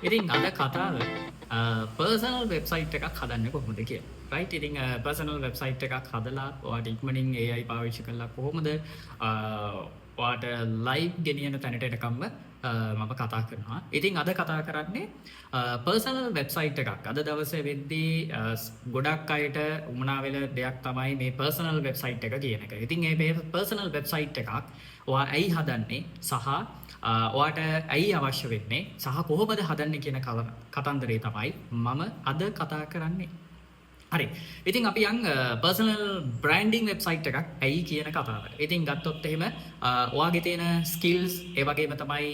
ඉතින් අද කතාව පර්සනල් වෙබ්සයිට් එකක් හදන්න කොහොමද කියලා. රයිට්. ඉතින් පර්සනල් වෙබ්සයිට් එකක් හදලා ඔයාට ඉක්මනින් AI පාවිච්චි කරලා කොහොමද ඔයාට ලයිව් ගෙනියන තැනට එනකම්ම මම කතා කරනවා. ඉතින් අද කතා කරන්නේ පර්සනල් වෙබ්සයිට් එකක්. අද දවසේ වෙද්දී ගොඩක් අයට උමනා වෙන දෙයක් තමයි මේ පර්සනල් වෙබ්සයිට් එක කියන එක. ඉතින් මේ පර්සනල් වෙබ්සයිට් එකක් ඔයා ඇයි හදන්නේ සහ ඔයාට ඇයි අවශ්‍ය වෙන්නේ සහ කොහොමද හදන්නේ කියන කතන්දරේ තමයි මම අද කතා කරන්නේ. හරි. ඉතින් අපි යන් පර්සනල් බ්‍රෑන්ඩින් වෙබ්සයිට් එකක් ඇයි කියන කතාවට. ඉතින් ගත්තොත් එහෙම ඔයාගේ තියෙන ස්කිල්ස්, ඒ වගේම තමයි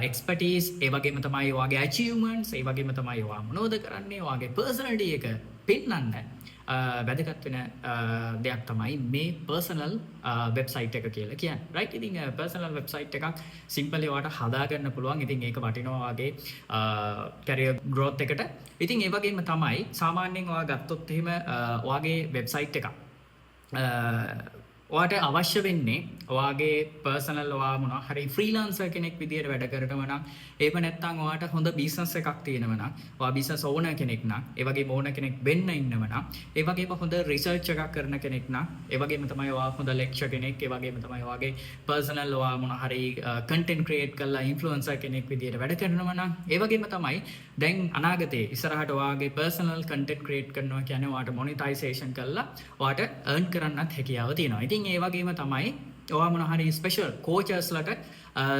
එක්ස්පර්ටීස්, ඒ වගේම තමයි ඔයාගේ අචීව්මන්ට්ස්, ඒ වගේම තමයි ඔයා මොනවද කරන්නේ, ඔයාගේ පර්සනැලිටි එක පෙන්වන්න වැදගත් වෙන දෙයක් තමයි මේ පර්සනල් වෙබ්සයිට් එක කියලා කියන්නේ. රයිට්. ඉතින් පර්සනල් වෙබ්සයිට් එකක් සිම්පලි ඔයාට හදාගන්න පුළුවන්. ඉතින් ඒක වටිනවා වගේ කැරියර් ග්‍රෝත් එකට. ඉතින් ඒ වගේම තමයි සාමාන්‍යයෙන් ඔයා ගත්තොත් එහෙම ඔයාගේ වෙබ්සයිට් එකක් ඔයාට අවශ්‍ය වෙන්නේ ඔයාගේ පර්සනල් ඔයා මොනවා හරි ෆ්‍රීලාන්සර් කෙනෙක් විදියට වැඩ කරනවා නම්, එහෙම නැත්නම් ඔයාට හොඳ බිස්නස් එකක් තියෙනවා නම්, ඔයා බිස්නස් ඕනර් කෙනෙක් නම්, ඒ වගේම ඕනර් කෙනෙක් වෙන්න ඉන්නවා නම්, ඒ වගේම හොඳ රිසර්ච් එකක් කරන කෙනෙක් නම්, ඒ වගේම තමයි ඔයා හොඳ ලෙක්චර් කෙනෙක්, ඒ වගේම තමයි ඔයාගේ පර්සනල් ඔයා මොනවා හරි කන්ටෙන්ට් ක්‍රියේට් කරලා ඉන්ෆ්ලුවෙන්සර් කෙනෙක් විදියට වැඩ කරනවා නම්, ඒ වගේම තමයි දැන් අනාගතේ ඉස්සරහට ඔයාගේ පර්සනල් කන්ටෙන්ට් ක්‍රියේට් කරනවා කියන්නේ ඔයාට මොනිටයිසේෂන් කරලා ඔයාට earn කරන්නත් හැකියාව තියෙනවා. ඉතින් ඒ වගේම තමයි ඔයා මොනවා හරි ස්පෙෂල් කෝචර්ස්ලට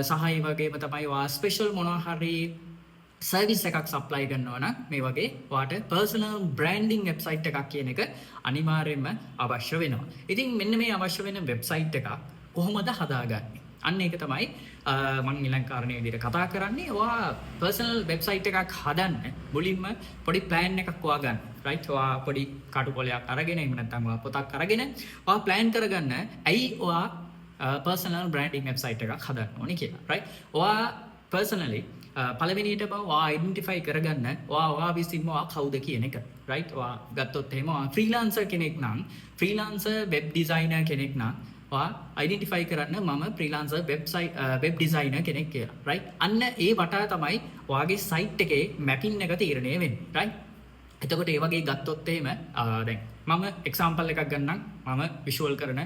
සහ ඒ වගේම තමයි ඔයා ස්පෙෂල් මොනවා හරි සර්විස් එකක් සප්ලයි කරනවා නම් මේ වගේ ඔයාට පර්සනල් බ්‍රෑන්ඩින් වෙබ්සයිට් එකක් කියන එක අනිවාර්යයෙන්ම අවශ්‍ය වෙනවා. ඉතින් මෙන්න මේ අවශ්‍ය වෙන වෙබ්සයිට් එකක් කොහොමද හදාගන්නේ? අන්න ඒක තමයි මම ඊළඟ කාරණේ විදිහට කතා කරන්නේ. ඔයා පර්සනල් වෙබ්සයිට් එකක් හදන්න මුලින්ම පොඩි ප්ලෑන් එකක් ඔයා ගන්න. රයිට්. ඔයා පොඩි කටුකොලයක් අරගෙන එහෙම නැත්නම් ඔයා පොතක් අරගෙන ඔයා ප්ලෑන් කරගන්න ඇයි ඔයා පර්සනල් බ්‍රෑන්ඩින් වෙබ්සයිට් එකක් හදන්න ඕනේ කියලා. රයිට්. ඔයා පර්සනලි පළවෙනියටම ඔයා අයිඩෙන්ටිෆයි කරගන්න ඔයා විසින්ම ඔයා කවුද කියන එක. රයිට්. ඔයා ගත්තොත් එහෙම ඔයා ෆ්‍රීලාන්සර් කෙනෙක් නම්, ෆ්‍රීලාන්සර් වෙබ් ඩිසයිනර් කෙනෙක් නම් ඔයා අයිඩෙන්ටිෆයි කරන්න මම ෆ්‍රීලාන්සර් වෙබ් ඩිසයිනර් කෙනෙක් කියලා. රයිට්. අන්න ඒ වටා තමයි ඔයාගේ සයිට් එකේ මැපින් එක තීරණය වෙන්නේ. රයිට්. එතකොට ඒ වගේ ගත්තොත් එහෙම දැන් මම එක්සාම්පල් එකක් ගන්නම්. මම විෂුවල් කරන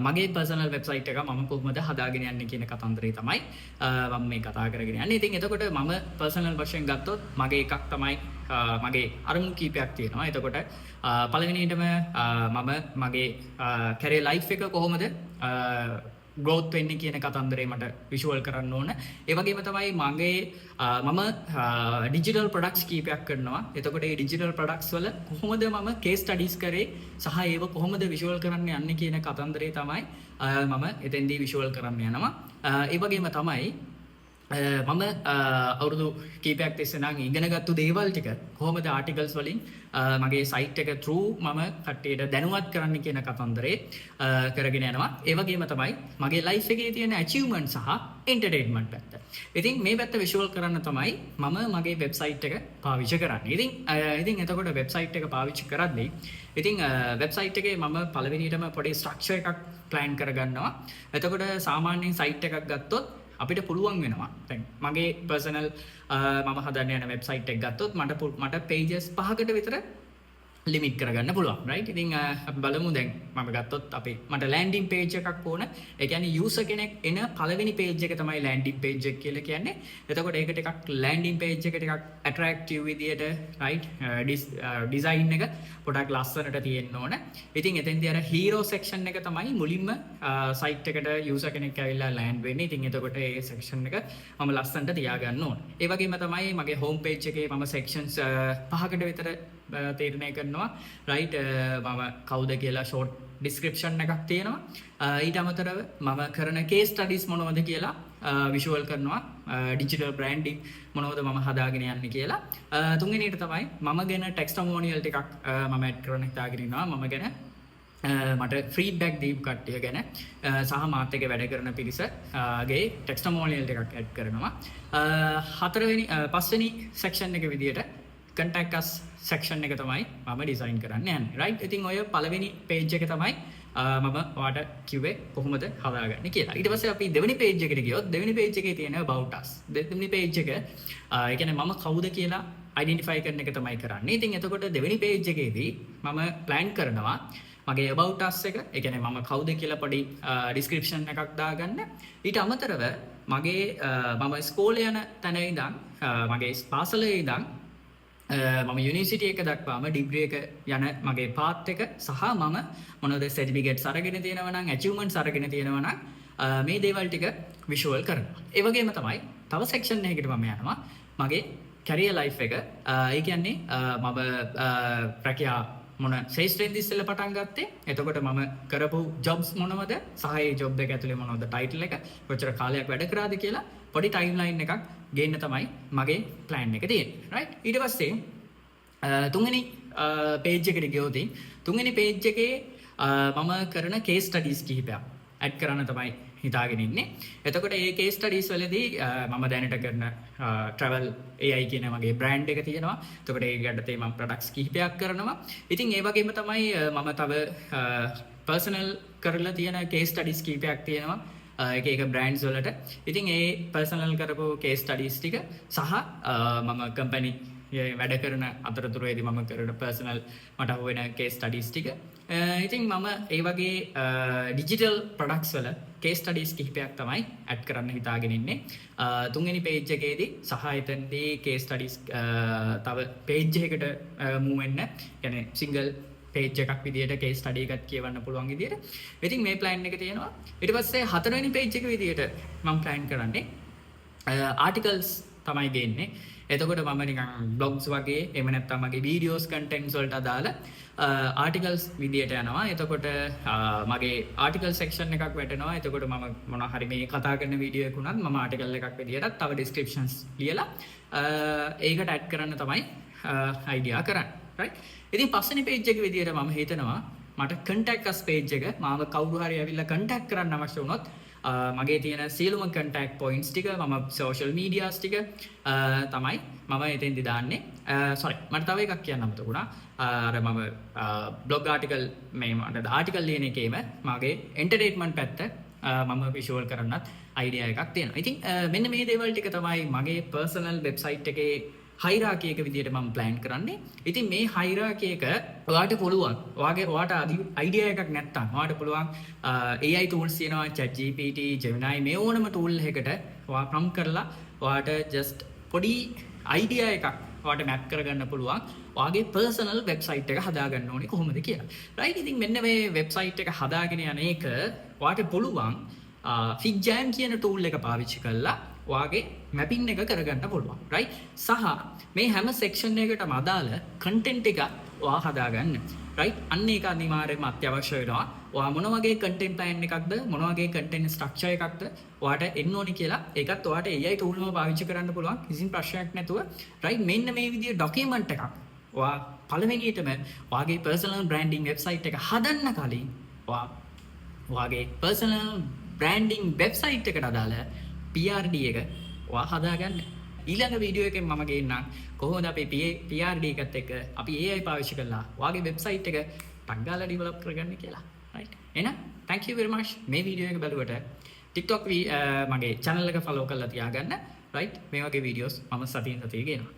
මගේ පර්සනල් වෙබ්සයිට් එක මම කොහොමද හදාගෙන යන්නේ කියන කතන්දරේ තමයි මම මේ කතා කරගෙන යන්නේ. ඉතින් එතකොට මම පර්සනල් වශයෙන් ගත්තොත් මගේ එකක් තමයි මගේ අරමුණු කීපයක් තියෙනවා. එතකොට පළවෙනියටම මම මගේ කැරියර් ලයිෆ් එක කොහොමද ග්‍රෝත් වෙන්නේ කියන කතන්දරේ මට විෂුවල් කරන්න ඕන. ඒ වගේම තමයි මම ඩිජිටල් ප්‍රොඩක්ට්ස් කීපයක් කරනවා. එතකොට මේ ඩිජිටල් ප්‍රොඩක්ට්ස් වල කොහොමද මම කේස් ස්ටඩීස් කරේ සහ ඒව කොහොමද විෂුවල් කරන්න යන්නේ කියන කතන්දරේ තමයි මම එතෙන්දී විෂුවල් කරන්න යනවා. ඒ වගේම තමයි මම අවුරුදු කීපයක් තිස්සේ නම් ඉගෙනගත්තු දේවල් ටික කොහොමද ආටිකල්ස් වලින් මගේ සයිට් එක through මම කට්ටියට දැනුවත් කරන්න කියන කතන්දරේ කරගෙන යනවා. ඒ වගේම තමයි මගේ ලයිෆ් එකේ තියෙන achievement සහ entertainment පැත්ත. ඉතින් මේ පැත්ත විෂුවල් කරන්න තමයි මම මගේ වෙබ්සයිට් එක පාවිච්චි කරන්නේ. ඉතින් එතකොට වෙබ්සයිට් එක පාවිච්චි කරද්දී ඉතින් වෙබ්සයිට් එකේ මම පළවෙනියටම පොඩි ස්ට්‍රක්චර් එකක් ප්ලෑන් කරගන්නවා. එතකොට සාමාන්‍යයෙන් සයිට් එකක් ගත්තොත් අපිට පුළුවන් වෙනවා. දැන් මගේ පර්සනල් මම හදන්න යන වෙබ්සයිට් එක ගත්තොත් මට pages 5කට විතර ලිමිට් කරගන්න පුළුවන්. රයිට්. ඉතින් අපි බලමු දැන් මම ගත්තොත් මට ලෑන්ඩින් පේජ් එකක් ඕන. ඒ කියන්නේ යූසර් කෙනෙක් එන පළවෙනි පේජ් එක තමයි ලෑන්ඩින් පේජ් එක කියලා කියන්නේ. එතකොට ඒක ටිකක් ලෑන්ඩින් පේජ් එක ටිකක් ඇට්‍රැක්ටිව් විදියට රයිට් ඩිසයින් එක පොඩක් ලස්සනට තියෙන්න ඕන. ඉතින් එතෙන්දී අර හීරෝ සෙක්ෂන් එක තමයි මුලින්ම සයිට් එකට යූසර් කෙනෙක් ඇවිල්ලා ලෑන්ඩ් වෙන්නේ. ඉතින් එතකොට ඒ සෙක්ෂන් එක මම ලස්සනට තියාගන්න ඕන. ඒ වගේම තමයි මගේ හෝම් පේජ් එකේ මම සෙක්ෂන්ස් 5කට විතර තීරණය කරනවා. රයිට්. මම කවුද කියලා ෂෝට් ඩිස්ක්‍රිප්ෂන් එකක් තියෙනවා. ඊට අමතරව මම කරන කේස් ස්ටඩීස් මොනවද කියලා විෂුවල් කරනවා. ඩිජිටල් බ්‍රෑන්ඩින් මොනවද මම හදාගෙන යන්නේ කියලා. තුන්වෙනියට තමයි මම ගැන ටෙක්ස්ටමෝනියල් ටිකක් මම ඇඩ් කරන හිතාගෙන ඉන්නවා. මම ගැන මට ෆීඩ්බැක් දීපු කට්ටිය ගැන සහ මාත් එක්ක වැඩ කරන පිරිසගේ ටෙක්ස්ටමෝනියල් ටිකක් ඇඩ් කරනවා. පස්වෙනි සෙක්ෂන් එක විදියට contact us section එක තමයි මම ඩිසයින් කරන්න යන්නේ. රයිට්. ඉතින් ඔය පළවෙනි page එක තමයි මම ඔයාලට කිව්වේ කොහොමද හදාගන්නේ කියලා. ඊට පස්සේ අපි දෙවෙනි page එකට ගියොත් දෙවෙනි page එකේ තියෙන about us. දෙවෙනි page එක ඒ කියන්නේ මම කවුද කියලා identify කරන එක තමයි කරන්නේ. ඉතින් එතකොට දෙවෙනි page එකේදී මම plan කරනවා මගේ about us එක, ඒ කියන්නේ මම කවුද කියලා පොඩි description එකක් දාගන්න. ඊට අමතරව මගේ මම ඉස්කෝලේ යන තැන ඉඳන් මගේ පාසලේ ඉඳන් මම යුනිවර්සිටි එක දක්වාම ඩිග්‍රී එක යන මගේ පාත් එක සහ මම මොනවද සර්ටිෆිකේට්ස් අරගෙන තියෙනවා නම් achievements අරගෙන තියෙනවා නම් මේ දේවල් ටික විෂුවල් කරනවා. ඒ වගේම තමයි තව සෙක්ෂන් එකකට මම යනවා මගේ කැරියර් ලයිෆ් එක. ඒ කියන්නේ මම රැකියා මොන ශේෂ්ත්‍රයෙන්ද ඉස්සෙල්ලා පටන් ගත්තේ, එතකොට මම කරපු ජොබ්ස් මොනවද සහ ඒ ජොබ් එක ඇතුලේ මොනවද ටයිටල් එක, කොච්චර කාලයක් වැඩ කරාද කියලා පොඩි ටයිම්ලයින් එකක් ගේන්න තමයි මගේ ප්ලෑන් එක තියෙන්නේ. රයිට්. ඊට පස්සේ තුන්වෙනි page එකට ගියොත් තුන්වෙනි page එකේ මම කරන case studies කිහිපයක් ඇඩ් කරන්න තමයි හිතාගෙන ඉන්නේ. එතකොට මේ case studies වලදී මම දැනට කරන travel AI කියන මගේ brand එක තියෙනවා. එතකොට ඒක යටතේ මම products කිහිපයක් කරනවා. ඉතින් ඒ වගේම තමයි මම තව personal කරලා තියෙන case studies කිහිපයක් තියෙනවා. එක brands වලට. ඉතින් ඒ personal කරපු case studies ටික සහ මම company වැඩ කරන අතරතුරේදී මම කරන personal මට අහු වෙන case studies ටික. ඉතින් මම ඒ වගේ digital products වල case studies කිහිපයක් තමයි add කරන්න හිතාගෙන ඉන්නේ. තුන්වෙනි page එකේදී සහ එතනදී case studies තව page එකකට move වෙන්න. يعني single page එකක් විදියට case study එකක් කියවන්න පුළුවන් විදියට. ඉතින් මේ plan එක තියෙනවා. ඊට පස්සේ හතරවෙනි page එක විදියට මම plan කරන්නේ articles තමයි ගේන්නේ. එතකොට මම නිකන් blogs වගේ එහෙම නැත්නම් මගේ videos contents වලට අදාළ articles විදියට යනවා. එතකොට මගේ article section එකක් වැටෙනවා. එතකොට මම මොනවා හරි මේ කතා කරන වීඩියෝ එකක් උනත් මම article එකක් විදියට තව descriptions ලියලා ඒකට add කරන්න තමයි idea කරන්නේ. right. ඉතින් පස්වෙනි page එක විදියට මම හිතනවා මට contact us page එක මාව කවුරු හරි ඇවිල්ලා contact කරන්න අවශ්‍ය වුණොත් මගේ තියෙන සියලුම contact points ටික මම social medias ටික තමයි මම එතෙන්දි දාන්නේ. sorry මට තව එකක් කියන්න අමතකුණා. අර මම blog article මේ මට article ලියන එකේම මගේ entertainment පැත්ත මම visual කරන්නත් idea එකක් තියෙනවා. ඉතින් මෙන්න මේ දේවල් ටික තමයි මගේ personal website එකේ hierarchy එක විදියට මම plan කරන්නේ. ඉතින් මේ hierarchy එක ඔයාලට පුළුවන්. ඔයාට idea එකක් නැත්තම් ඔයාලට පුළුවන් AI tools තියෙනවා ChatGPT, Gemini මේ ඕනම tool එකකට ඔයා prompt කරලා ඔයාට just පොඩි idea එකක් ඔයාට map කරගන්න පුළුවන්. ඔයාගේ personal website එක හදාගන්න ඕනේ කොහොමද කියලා. right. ඉතින් මෙන්න මේ website එක හදාගෙන යන එක ඔයාට පුළුවන් FigJam කියන tool එක පාවිච්චි කරලා ඔයාගේ mapping එක කරගන්න පුළුවන්. right. සහ මේ හැම section එකකටම අදාළ content එක ඔයා හදාගන්න. right. අන්න ඒක අනිවාර්යයෙන්ම අත්‍යවශ්‍ය වෙනවා. ඔයා මොන වගේ content plan එකක්ද මොන වගේ content structure එකක්ද ඔයාට එන්න ඕනි කියලා ඒකත් ඔයාට AI tool එකම පාවිච්චි කරන්න පුළුවන් කිසිම ප්‍රශ්නයක් නැතුව. right. මෙන්න මේ විදිහේ document එකක් ඔයා පළවෙනියටම ඔයාගේ personal branding website එක හදන්න කලින් ඔයාගේ personal branding website එකට අදාළ PRD එක ඔයා හදාගන්න. ඊළඟ වීඩියෝ එකෙන් මම ගේන්නම් කොහොමද අපි PRD එකත් එක්ක අපි AI පාවිච්චි කරලා ඔයාගේ වෙබ්සයිට් එක ටක් ගාලා ඩෙවලොප් කරගන්න කියලා. right. එහෙනම් thank you very much මේ වීඩියෝ එක බලුවට. TikTok මගේ channel එක follow කරලා තියාගන්න. right. මේ වගේ videos මම සතියෙන් සතිය ගේනවා.